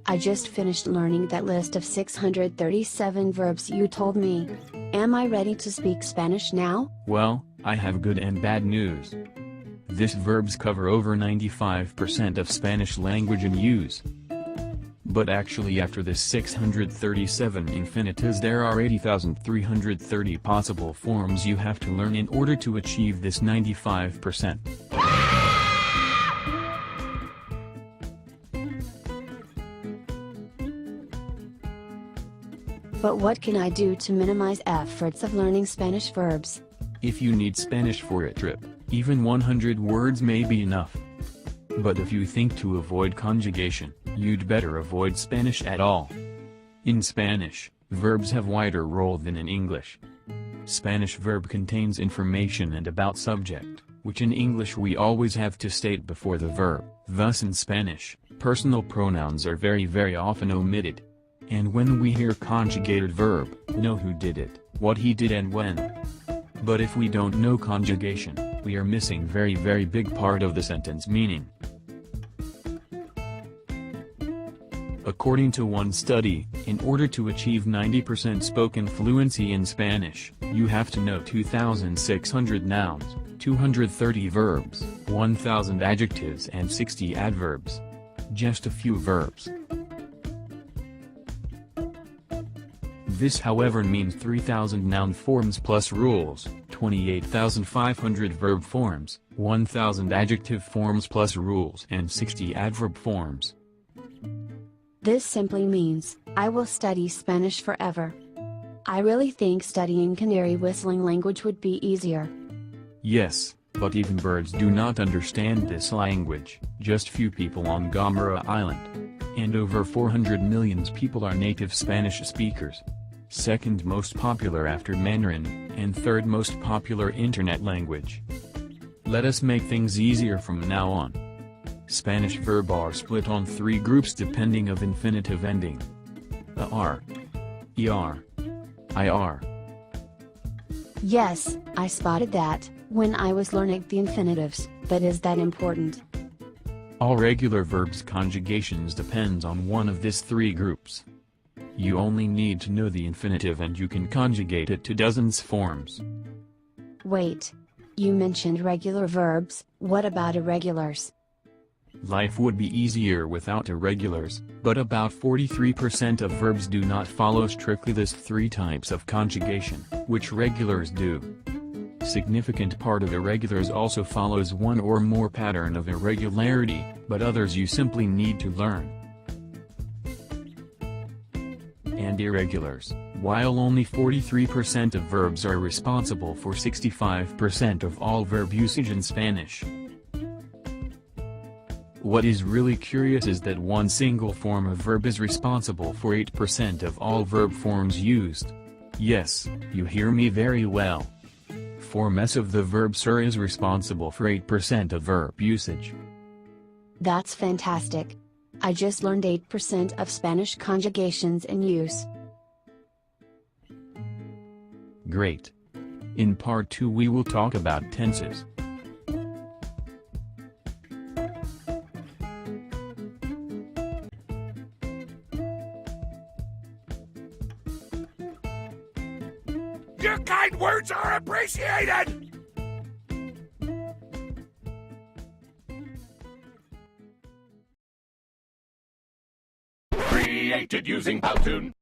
I just finished learning that list of 637 verbs you told me. Am I ready to speak Spanish now? Well, I have good and bad news. These verbs cover over 95% of Spanish language in use. But actually after the 637 infinitives there are 80,330 possible forms you have to learn in order to achieve this 95%. But what can I do to minimize efforts of learning Spanish verbs? If you need Spanish for a trip, even 100 words may be enough. But if you think to avoid conjugation, you'd better avoid Spanish at all. In Spanish, verbs have wider role than in English. Spanish verb contains information and about subject, which in English we always have to state before the verb. Thus in Spanish, personal pronouns are very often omitted. And when we hear conjugated verb, know who did it, what he did and when. But if we don't know conjugation, we are missing very big part of the sentence meaning. According to one study, in order to achieve 90% spoken fluency in Spanish, you have to know 2,600 nouns, 230 verbs, 1,000 adjectives and 60 adverbs. Just a few verbs. This however means 3,000 noun forms plus rules, 28,500 verb forms, 1,000 adjective forms plus rules and 60 adverb forms. This simply means, I will study Spanish forever. I really think studying canary whistling language would be easier. Yes, but even birds do not understand this language, just few people on Gomera Island. And over 400 million people are native Spanish speakers. Second most popular after Mandarin, and third most popular internet language. Let us make things easier from now on. Spanish verb are split on 3 groups depending of infinitive ending. AR, ER, IR. Yes, I spotted that, when I was learning the infinitives, but is that important? All regular verbs conjugations depends on one of these 3 groups. You only need to know the infinitive and you can conjugate it to dozens forms. Wait. You mentioned regular verbs, what about irregulars? Life would be easier without irregulars, but about 43% of verbs do not follow strictly these 3 types of conjugation, which regulars do. Significant part of irregulars also follows one or more pattern of irregularity, but others you simply need to learn. And irregulars, while only 43% of verbs are responsible for 65% of all verb usage in Spanish. What is really curious is that one single form of verb is responsible for 8% of all verb forms used. Yes, you hear me very well. Form S of the verb ser is responsible for 8% of verb usage. That's fantastic. I just learned 8% of Spanish conjugations in use. Great. In part 2 we will talk about tenses. Your kind words are appreciated! Created using Powtoon.